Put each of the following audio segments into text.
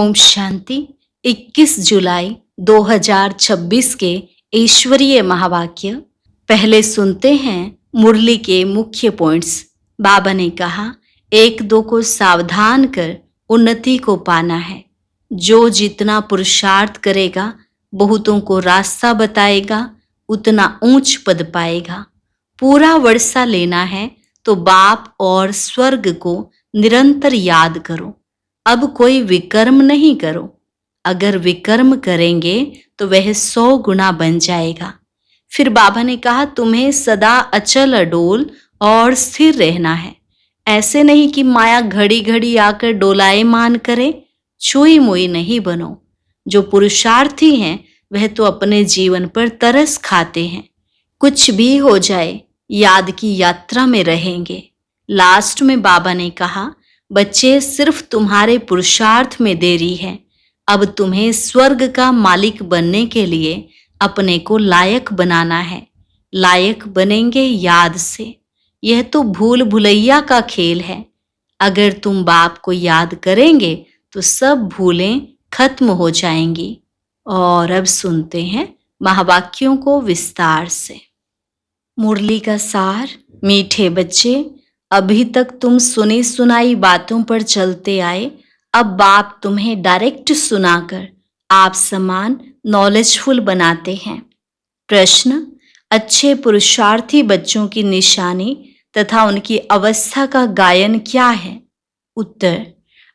ओम शांति। 21 जुलाई 2026 के ईश्वरीय महावाक्य। पहले सुनते हैं मुरली के मुख्य पॉइंट्स। बाबा ने कहा, एक दो को सावधान कर उन्नति को पाना है। जो जितना पुरुषार्थ करेगा, बहुतों को रास्ता बताएगा, उतना ऊंच पद पाएगा। पूरा वर्षा लेना है तो बाप और स्वर्ग को निरंतर याद करो। अब कोई विकर्म नहीं करो। अगर विकर्म करेंगे तो वह 100 गुना बन जाएगा। फिर बाबा ने कहा, तुम्हें सदा अचल अडोल और स्थिर रहना है। ऐसे नहीं कि माया घड़ी घड़ी आकर डोलायमान करे। छुई मुई नहीं बनो। जो पुरुषार्थी हैं वह तो अपने जीवन पर तरस खाते हैं। कुछ भी हो जाए, याद की यात्रा में रहेंगे। लास्ट में बाबा ने कहा, बच्चे, सिर्फ तुम्हारे पुरुषार्थ में देरी है। अब तुम्हें स्वर्ग का मालिक बनने के लिए अपने को लायक बनाना है। लायक बनेंगे याद से। यह तो भूल भुलैया का खेल है। अगर तुम बाप को याद करेंगे तो सब भूलें खत्म हो जाएंगी। और अब सुनते हैं महावाक्यों को विस्तार से। मुरली का सार। मीठे बच्चे, अभी तक तुम सुनी सुनाई बातों पर चलते आए। अब बाप तुम्हें डायरेक्ट सुनाकर आप समान नॉलेजफुल बनाते हैं। प्रश्न, अच्छे पुरुषार्थी बच्चों की निशानी तथा उनकी अवस्था का गायन क्या है? उत्तर,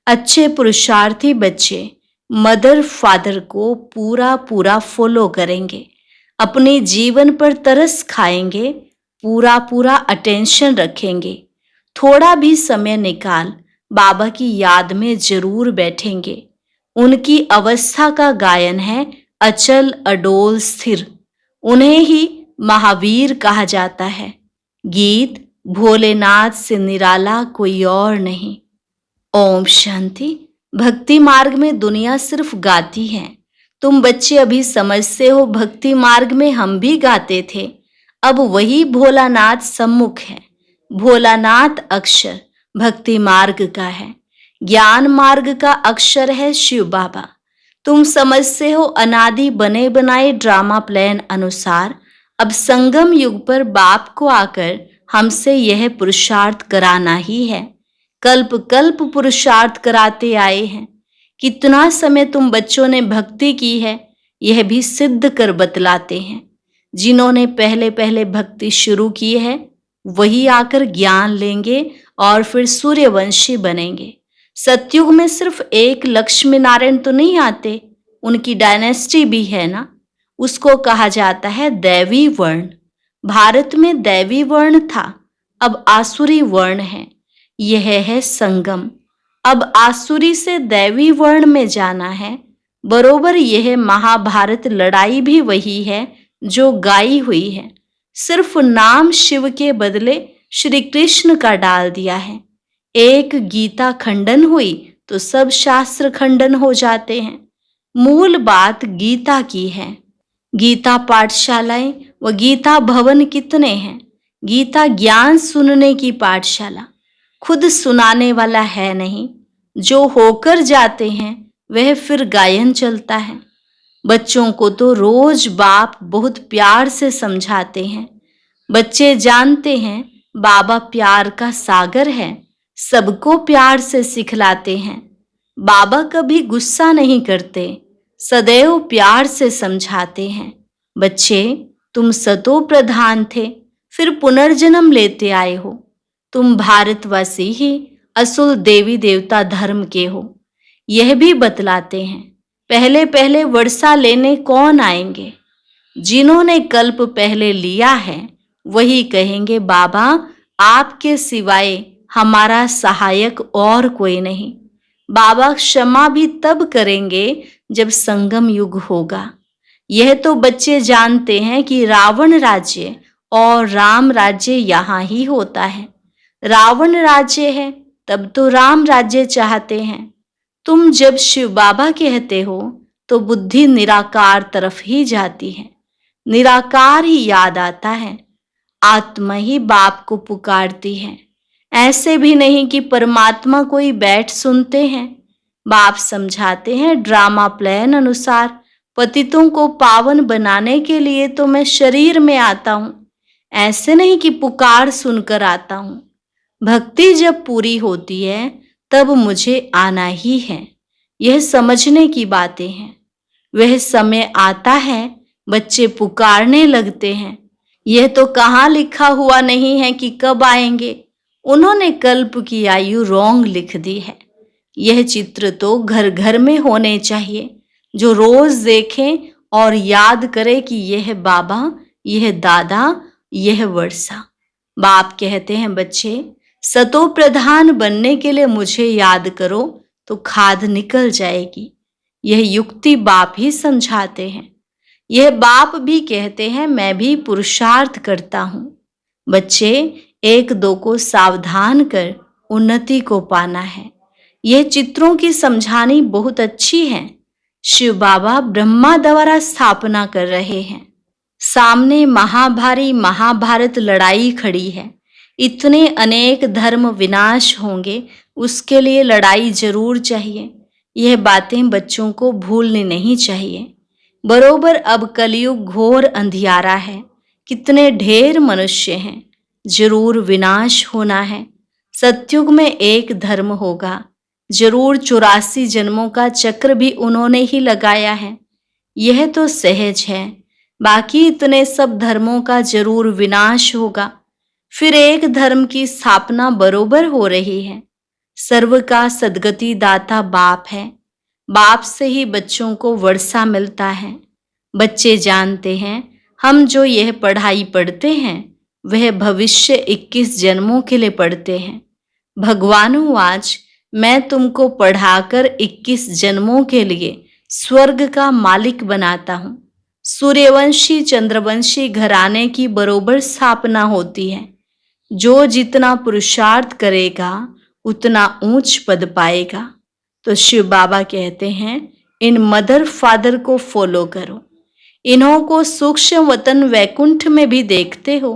अच्छे पुरुषार्थी बच्चे मदर फादर को पूरा पूरा फॉलो करेंगे। अपने जीवन पर तरस खाएंगे। पूरा पूरा अटेंशन रखेंगे। थोड़ा भी समय निकाल बाबा की याद में जरूर बैठेंगे। उनकी अवस्था का गायन है अचल अडोल स्थिर। उन्हें ही महावीर कहा जाता है। गीत भोलेनाथ से निराला कोई और नहीं। ओम शांति। भक्ति मार्ग में दुनिया सिर्फ गाती है। तुम बच्चे अभी समझते हो, भक्ति मार्ग में हम भी गाते थे। अब वही भोलानाथ सम्मुख है। भोलानाथ अक्षर भक्ति मार्ग का है। ज्ञान मार्ग का अक्षर है शिव बाबा। तुम समझते हो, अनादि बने बनाए ड्रामा प्लान अनुसार अब संगम युग पर बाप को आकर हमसे यह पुरुषार्थ कराना ही है। कल्प कल्प पुरुषार्थ कराते आए हैं। कितना समय तुम बच्चों ने भक्ति की है, यह भी सिद्ध कर बतलाते हैं। जिन्होंने पहले पहले भक्ति शुरू की है वही आकर ज्ञान लेंगे और फिर सूर्यवंशी बनेंगे। सतयुग में सिर्फ एक लक्ष्मी नारायण तो नहीं आते, उनकी डायनेस्टी भी है ना। उसको कहा जाता है दैवी वर्ण। भारत में दैवी वर्ण था, अब आसुरी वर्ण है। यह है संगम। अब आसुरी से दैवी वर्ण में जाना है। बरोबर यह महाभारत लड़ाई भी वही है जो गाई हुई है। सिर्फ नाम शिव के बदले श्री कृष्ण का डाल दिया है। एक गीता खंडन हुई तो सब शास्त्र खंडन हो जाते हैं। मूल बात गीता की है। गीता पाठशालाएं व गीता भवन कितने हैं? गीता ज्ञान सुनने की पाठशाला, खुद सुनाने वाला है नहीं। जो होकर जाते हैं वह फिर गायन चलता है। बच्चों को तो रोज बाप बहुत प्यार से समझाते हैं। बच्चे जानते हैं बाबा प्यार का सागर है। सबको प्यार से सिखलाते हैं। बाबा कभी गुस्सा नहीं करते, सदैव प्यार से समझाते हैं। बच्चे, तुम सतो प्रधान थे, फिर पुनर्जन्म लेते आए हो। तुम भारतवासी ही असुल देवी देवता धर्म के हो। यह भी बतलाते हैं। पहले पहले वर्षा लेने कौन आएंगे? जिन्होंने कल्प पहले लिया है वही कहेंगे, बाबा आपके सिवाय हमारा सहायक और कोई नहीं। बाबा क्षमा भी तब करेंगे जब संगम युग होगा। यह तो बच्चे जानते हैं कि रावण राज्य और राम राज्य यहाँ ही होता है। रावण राज्य है तब तो राम राज्य चाहते हैं। तुम जब शिव बाबा कहते हो तो बुद्धि निराकार तरफ ही जाती है। निराकार ही याद आता है। आत्मा ही बाप को पुकारती है। ऐसे भी नहीं कि परमात्मा कोई बैठ सुनते हैं। बाप समझाते हैं ड्रामा प्लान अनुसार पतितों को पावन बनाने के लिए तो मैं शरीर में आता हूँ, ऐसे नहीं कि पुकार सुनकर आता हूँ। भक्ति जब पूरी होती है तब मुझे आना ही है। यह समझने की बातें हैं। वह समय आता है, बच्चे पुकारने लगते हैं। यह तो कहाँ लिखा हुआ नहीं है कि कब आएंगे। उन्होंने कल्प की आयु रॉन्ग लिख दी है। यह चित्र तो घर घर में होने चाहिए, जो रोज देखें और याद करे कि यह बाबा, यह दादा, यह वर्षा। बाप कहते हैं बच्चे, सतो प्रधान बनने के लिए मुझे याद करो तो खाद निकल जाएगी। यह युक्ति बाप ही समझाते हैं। यह बाप भी कहते हैं मैं भी पुरुषार्थ करता हूँ। बच्चे, एक दो को सावधान कर उन्नति को पाना है। यह चित्रों की समझानी बहुत अच्छी है। शिव बाबा ब्रह्मा द्वारा स्थापना कर रहे हैं। सामने महाभारी महाभारत लड़ाई खड़ी है। इतने अनेक धर्म विनाश होंगे, उसके लिए लड़ाई जरूर चाहिए। यह बातें बच्चों को भूलनी नहीं चाहिए। बरोबर अब कलयुग घोर अंधियारा है। कितने ढेर मनुष्य हैं, जरूर विनाश होना है। सतयुग में एक धर्म होगा, जरूर 84 जन्मों का चक्र भी उन्होंने ही लगाया है। यह तो सहज है। बाकी इतने सब धर्मों का जरूर विनाश होगा, फिर एक धर्म की स्थापना बरोबर हो रही है। सर्व का सद्गति दाता बाप है। बाप से ही बच्चों को वर्षा मिलता है। बच्चे जानते हैं हम जो यह पढ़ाई पढ़ते हैं वह भविष्य 21 जन्मों के लिए पढ़ते हैं। भगवानों, आज मैं तुमको पढ़ाकर 21 जन्मों के लिए स्वर्ग का मालिक बनाता हूँ। सूर्यवंशी चंद्रवंशी घराने की बरोबर स्थापना होती है। जो जितना पुरुषार्थ करेगा उतना ऊंच पद पाएगा। तो शिव बाबा कहते हैं इन मदर फादर को फॉलो करो। इन्हों को सूक्ष्म वतन वैकुंठ में भी देखते हो,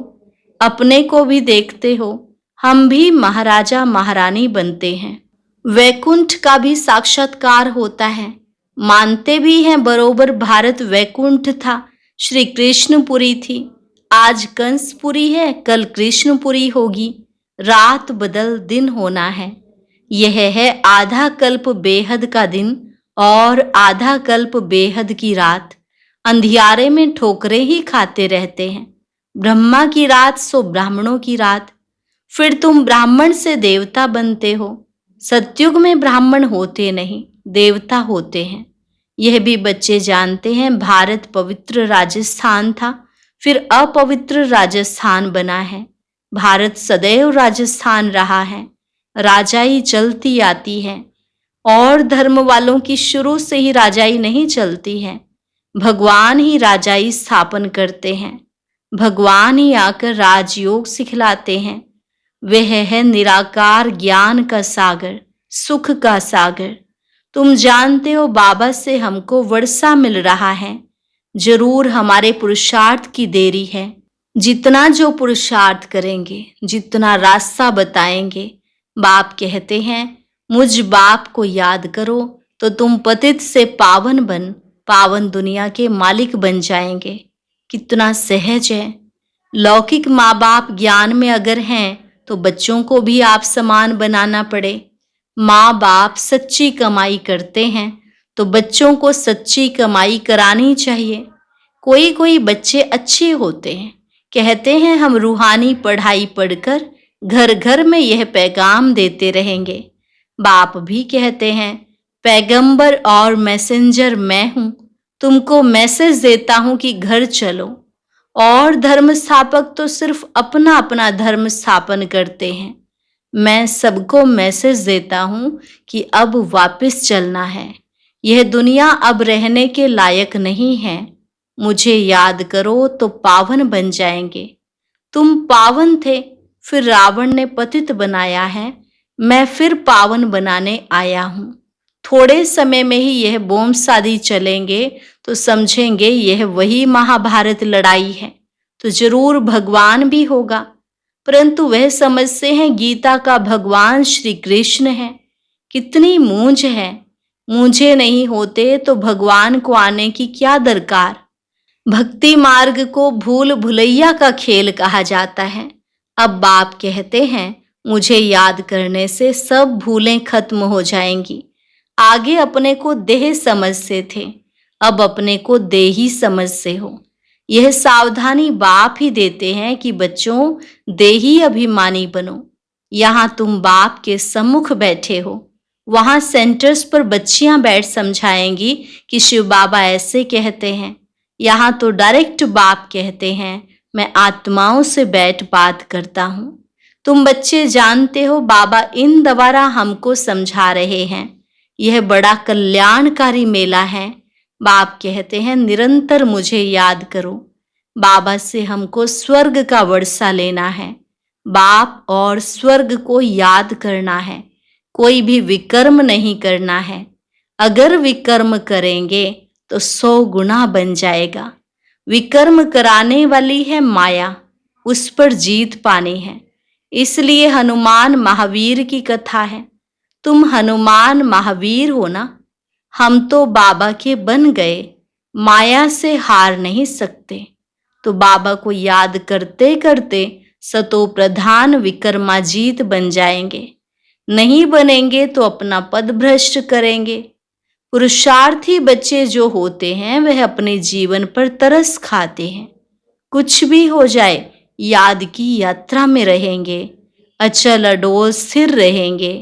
अपने को भी देखते हो। हम भी महाराजा महारानी बनते हैं। वैकुंठ का भी साक्षात्कार होता है। मानते भी हैं बरोबर भारत वैकुंठ था, श्री कृष्णपुरी थी। आज कंसपुरी है, कल कृष्णपुरी होगी। रात बदल दिन होना है। यह है आधा कल्प बेहद का दिन और आधा कल्प बेहद की रात। अंधियारे में ठोकरे ही खाते रहते हैं। ब्रह्मा की रात सो ब्राह्मणों की रात। फिर तुम ब्राह्मण से देवता बनते हो। सतयुग में ब्राह्मण होते नहीं, देवता होते हैं। यह भी बच्चे जानते हैं। भारत पवित्र राजस्थान था, फिर अपवित्र राजस्थान बना है। भारत सदैव राजस्थान रहा है। राजाई चलती आती है और धर्म वालों की शुरू से ही राजाई नहीं चलती है। भगवान ही राजाई स्थापन करते हैं। भगवान ही आकर राजयोग सिखलाते हैं। वह है निराकार ज्ञान का सागर, सुख का सागर। तुम जानते हो बाबा से हमको वर्षा मिल रहा है। जरूर हमारे पुरुषार्थ की देरी है। जितना जो पुरुषार्थ करेंगे, जितना रास्ता बताएंगे, बाप कहते हैं मुझ बाप को याद करो तो तुम पतित से पावन बन पावन दुनिया के मालिक बन जाएंगे। कितना सहज है। लौकिक माँ बाप ज्ञान में अगर हैं तो बच्चों को भी आप समान बनाना पड़े। माँ बाप सच्ची कमाई करते हैं तो बच्चों को सच्ची कमाई करानी चाहिए। कोई कोई बच्चे अच्छे होते हैं, कहते हैं हम रूहानी पढ़ाई पढ़कर घर घर में यह पैगाम देते रहेंगे। बाप भी कहते हैं पैगंबर और मैसेंजर मैं हूं, तुमको मैसेज देता हूं कि घर चलो। और धर्म स्थापक तो सिर्फ अपना अपना धर्म स्थापन करते हैं। मैं सबको मैसेज देता हूं कि अब वापस चलना है। यह दुनिया अब रहने के लायक नहीं है। मुझे याद करो तो पावन बन जाएंगे। तुम पावन थे, फिर रावण ने पतित बनाया है। मैं फिर पावन बनाने आया हूं। थोड़े समय में ही यह बोम शादी चलेंगे तो समझेंगे यह वही महाभारत लड़ाई है। तो जरूर भगवान भी होगा, परंतु वह समझते हैं गीता का भगवान श्री कृष्ण है। कितनी मूंझ है। मुझे नहीं होते तो भगवान को आने की क्या दरकार। भक्ति मार्ग को भूल भुलैया का खेल कहा जाता है। अब बाप कहते हैं, मुझे याद करने से सब भूलें खत्म हो जाएंगी। आगे अपने को देह समझते थे, अब अपने को देही समझते हो। यह सावधानी बाप ही देते हैं कि बच्चों, देही अभिमानी बनो। यहाँ तुम बाप के सम्मुख बैठे हो, वहां सेंटर्स पर बच्चियां बैठ समझाएंगी कि शिव बाबा ऐसे कहते हैं। यहाँ तो डायरेक्ट बाप कहते हैं, मैं आत्माओं से बैठ बात करता हूँ। तुम बच्चे जानते हो बाबा इन द्वारा हमको समझा रहे हैं। यह बड़ा कल्याणकारी मेला है। बाप कहते हैं, निरंतर मुझे याद करो। बाबा से हमको स्वर्ग का वर्षा लेना है। बाप और स्वर्ग को याद करना है। कोई भी विकर्म नहीं करना है। अगर विकर्म करेंगे तो 100 गुना बन जाएगा। विकर्म कराने वाली है माया, उस पर जीत पानी है। इसलिए हनुमान महावीर की कथा है। तुम हनुमान महावीर हो ना। हम तो बाबा के बन गए, माया से हार नहीं सकते। तो बाबा को याद करते करते सतो प्रधान विकर्माजीत बन जाएंगे। नहीं बनेंगे तो अपना पद भ्रष्ट करेंगे। पुरुषार्थी बच्चे जो होते हैं वह अपने जीवन पर तरस खाते हैं। कुछ भी हो जाए, याद की यात्रा में रहेंगे, अचल अडोल स्थिर रहेंगे।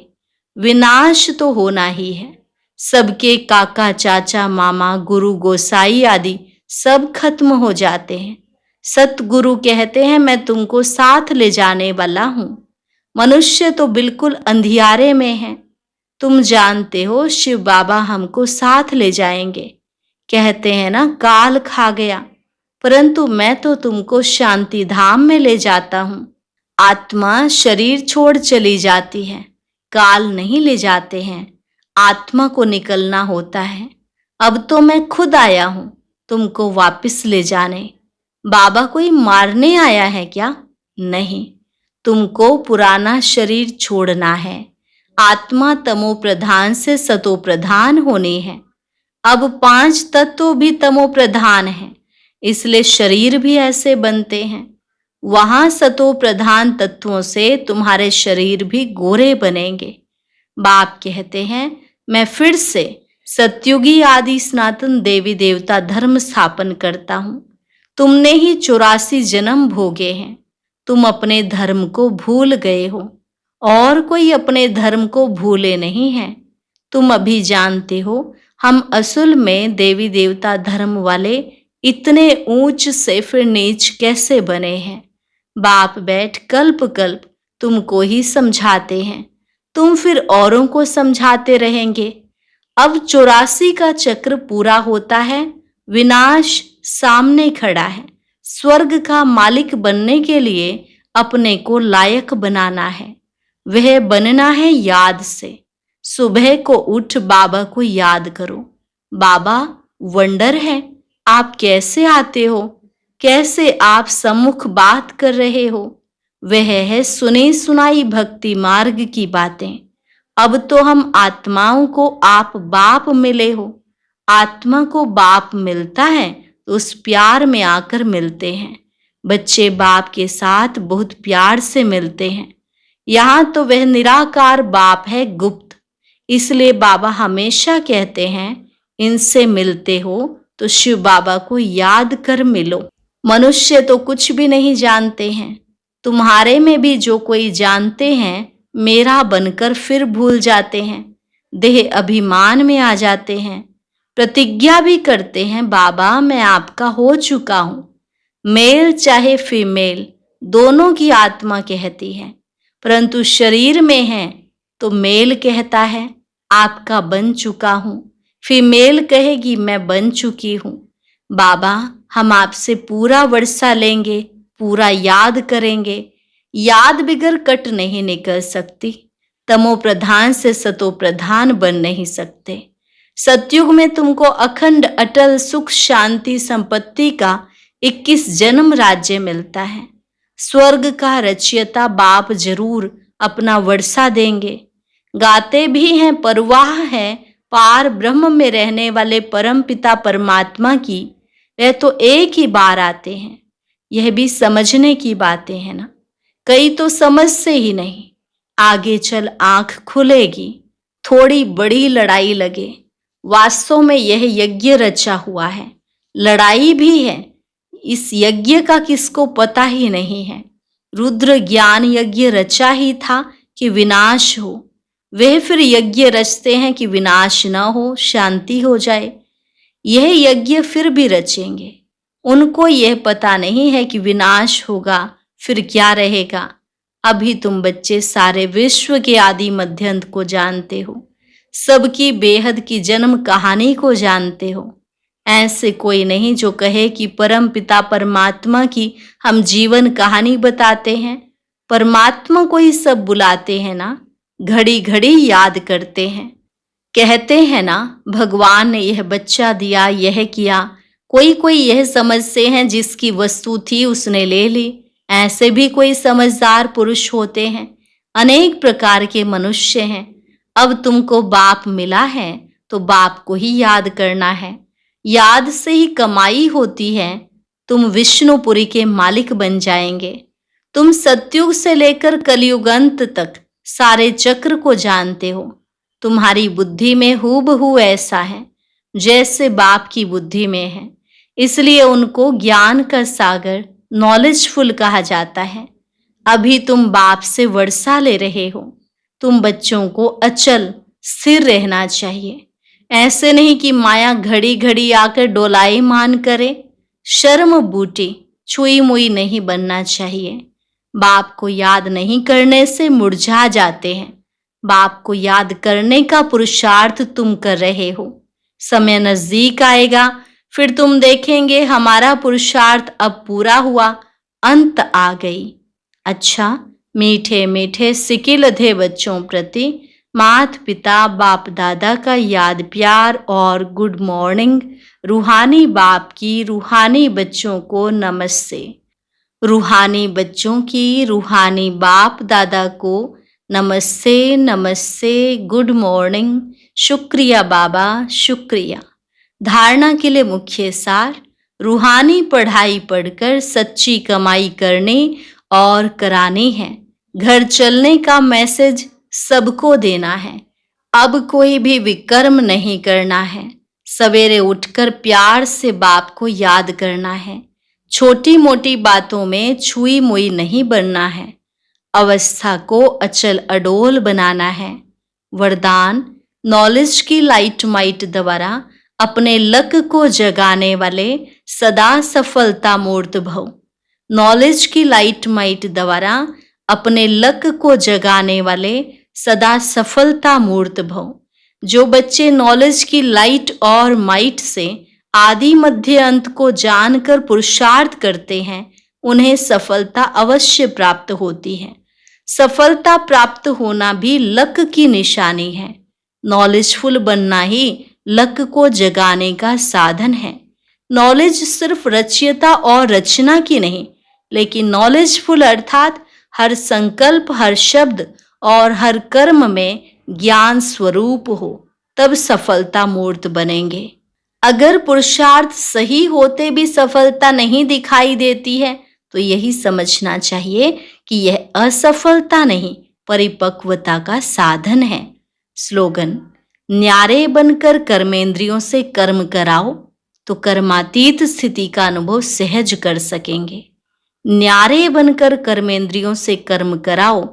विनाश तो होना ही है। सबके काका चाचा मामा गुरु गोसाई आदि सब खत्म हो जाते हैं। सतगुरु कहते हैं, मैं तुमको साथ ले जाने वाला हूं। मनुष्य तो बिल्कुल अंधियारे में है। तुम जानते हो शिव बाबा हमको साथ ले जाएंगे। कहते हैं ना, काल खा गया, परंतु मैं तो तुमको शांति धाम में ले जाता हूं। आत्मा शरीर छोड़ चली जाती है, काल नहीं ले जाते हैं। आत्मा को निकलना होता है। अब तो मैं खुद आया हूं तुमको वापस ले जाने। बाबा कोई मारने आया है क्या? नहीं, तुमको पुराना शरीर छोड़ना है। आत्मा तमो प्रधान से सतो प्रधान होनी है। अब 5 तत्व भी तमो प्रधान हैं, इसलिए शरीर भी ऐसे बनते हैं। वहां सतो प्रधान तत्वों से तुम्हारे शरीर भी गोरे बनेंगे। बाप कहते हैं, मैं फिर से सतयुगी आदि सनातन देवी देवता धर्म स्थापन करता हूं। तुमने ही 84 जन्म भोगे हैं। तुम अपने धर्म को भूल गए हो, और कोई अपने धर्म को भूले नहीं है। तुम अभी जानते हो हम असल में देवी देवता धर्म वाले इतने ऊंच से फिर नीच कैसे बने हैं। बाप बैठ कल्प कल्प तुमको ही समझाते हैं, तुम फिर औरों को समझाते रहेंगे। अब 84 का चक्र पूरा होता है, विनाश सामने खड़ा है। स्वर्ग का मालिक बनने के लिए अपने को लायक बनाना है। वह बनना है याद से। सुबह को उठ बाबा को याद करो। बाबा वंडर है, आप कैसे आते हो, कैसे आप सम्मुख बात कर रहे हो। वह है सुनी सुनाई भक्ति मार्ग की बातें। अब तो हम आत्माओं को आप बाप मिले हो। आत्मा को बाप मिलता है तो उस प्यार में आकर मिलते हैं। बच्चे बाप के साथ बहुत प्यार से मिलते हैं। यहाँ तो वह निराकार बाप है, गुप्त। इसलिए बाबा हमेशा कहते हैं, इनसे मिलते हो तो शिव बाबा को याद कर मिलो। मनुष्य तो कुछ भी नहीं जानते हैं। तुम्हारे में भी जो कोई जानते हैं, मेरा बनकर फिर भूल जाते हैं। देह अभिमान में आ जाते हैं। प्रतिज्ञा भी करते हैं, बाबा मैं आपका हो चुका हूं। मेल चाहे फीमेल, दोनों की आत्मा कहती है, परंतु शरीर में है तो मेल कहता है आपका बन चुका हूं। फीमेल कहेगी मैं बन चुकी हूं। बाबा हम आपसे पूरा वर्षा लेंगे, पूरा याद करेंगे। याद बिगर कट नहीं निकल सकती। तमो प्रधान से सतो प्रधान बन नहीं सकते। सतयुग में तुमको अखंड अटल सुख शांति संपत्ति का 21 जन्म राज्य मिलता है। स्वर्ग का रचयिता बाप जरूर अपना वर्षा देंगे। गाते भी हैं, परवाह है, पार ब्रह्म में रहने वाले परम पिता परमात्मा की, वह तो एक ही बार आते हैं। यह भी समझने की बातें हैं ना। कई तो समझते ही नहीं। आगे चल आंख खुलेगी, थोड़ी बड़ी लड़ाई लगे। वास्तव में यह यज्ञ रचा हुआ है, लड़ाई भी है। इस यज्ञ का किसको पता ही नहीं है। रुद्र ज्ञान यज्ञ रचा ही था कि विनाश हो। वे फिर यज्ञ रचते हैं कि विनाश न हो, शांति हो जाए। यह यज्ञ फिर भी रचेंगे। उनको यह पता नहीं है कि विनाश होगा फिर क्या रहेगा। अभी तुम बच्चे सारे विश्व के आदि मध्यांत को जानते हो, सबकी बेहद की जन्म कहानी को जानते हो। ऐसे कोई नहीं जो कहे कि परम पिता परमात्मा की हम जीवन कहानी बताते हैं। परमात्मा को ही सब बुलाते हैं ना, घड़ी घड़ी याद करते हैं। कहते हैं ना, भगवान ने यह बच्चा दिया, यह किया। कोई कोई यह समझते हैं जिसकी वस्तु थी उसने ले ली। ऐसे भी कोई समझदार पुरुष होते हैं। अनेक प्रकार के मनुष्य हैं। अब तुमको बाप मिला है तो बाप को ही याद करना है। याद से ही कमाई होती है। तुम विष्णुपुरी के मालिक बन जाएंगे। तुम सतयुग से लेकर कलयुग अंत तक सारे चक्र को जानते हो। तुम्हारी बुद्धि में हूबहू ऐसा है जैसे बाप की बुद्धि में है। इसलिए उनको ज्ञान का सागर, नॉलेजफुल कहा जाता है। अभी तुम बाप से वर्षा ले रहे हो। तुम बच्चों को अचल स्थिर रहना चाहिए। ऐसे नहीं कि माया घड़ी घड़ी आकर डोलायमान करे। शर्म बूटी छुई मुई नहीं बनना चाहिए। बाप को याद नहीं करने से मुरझा जाते हैं। बाप को याद करने का पुरुषार्थ तुम कर रहे हो। समय नजदीक आएगा, फिर तुम देखेंगे हमारा पुरुषार्थ अब पूरा हुआ, अंत आ गई। अच्छा, मीठे मीठे सिकिलधे बच्चों प्रति माता पिता बाप दादा का याद प्यार और गुड मॉर्निंग। रूहानी बाप की रूहानी बच्चों को नमस्ते। रूहानी बच्चों की रूहानी बाप दादा को नमस्ते नमस्ते, गुड मॉर्निंग। शुक्रिया बाबा, शुक्रिया। धारणा के लिए मुख्य सार, रूहानी पढ़ाई पढ़कर सच्ची कमाई करनी और करानी है। घर चलने का मैसेज सबको देना है। अब कोई भी विकर्म नहीं करना है। सवेरे उठकर प्यार से बाप को याद करना है। छोटी मोटी बातों में छुई मुई नहीं बनना है। अवस्था को अचल अडोल बनाना है। वरदान, नॉलेज की लाइट माइट द्वारा अपने लक को जगाने वाले सदा सफलता मूर्त भव। नॉलेज की लाइट माइट द्वारा अपने लक को जगाने वाले सदा सफलता मूर्त भव। जो बच्चे नॉलेज की लाइट और माइट से आदि मध्य अंत को जानकर पुरुषार्थ करते हैं, उन्हें सफलता अवश्य प्राप्त होती है। सफलता प्राप्त होना भी लक की निशानी है। नॉलेजफुल बनना ही लक को जगाने का साधन है। नॉलेज सिर्फ रचयिता और रचना की नहीं, लेकिन नॉलेजफुल अर्थात हर संकल्प, हर शब्द और हर कर्म में ज्ञान स्वरूप हो, तब सफलता मूर्त बनेंगे। अगर पुरुषार्थ सही होते भी सफलता नहीं दिखाई देती है, तो यही समझना चाहिए कि यह असफलता नहीं, परिपक्वता का साधन है। स्लोगन, न्यारे बनकर कर्मेंद्रियों से कर्म कराओ तो कर्मातीत स्थिति का अनुभव सहज कर सकेंगे। न्यारे बनकर कर्मेंद्रियों से कर्म कराओ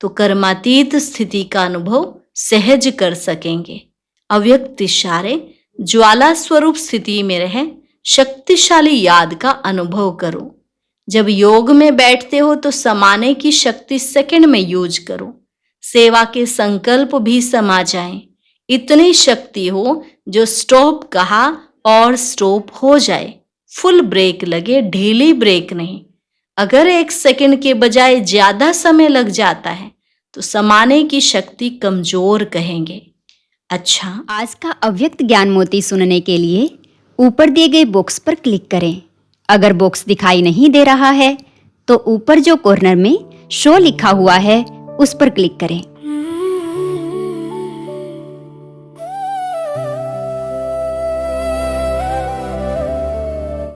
तो कर्मातीत स्थिति का अनुभव सहज कर सकेंगे। अव्यक्त इशारे, ज्वाला स्वरूप स्थिति में रह शक्तिशाली याद का अनुभव करो। जब योग में बैठते हो तो समाने की शक्ति सेकंड में यूज करो। सेवा के संकल्प भी समा जाएं। इतनी शक्ति हो जो स्टॉप कहा और स्टॉप हो जाए। फुल ब्रेक लगे, ढीली ब्रेक नहीं। अगर 1 सेकंड के बजाय ज्यादा समय लग जाता है तो समाने की शक्ति कमजोर कहेंगे। अच्छा, आज का अव्यक्त ज्ञान मोती सुनने के लिए ऊपर दिए गए बॉक्स पर क्लिक करें। अगर बॉक्स दिखाई नहीं दे रहा है तो ऊपर जो कॉर्नर में शो लिखा हुआ है उस पर क्लिक करें।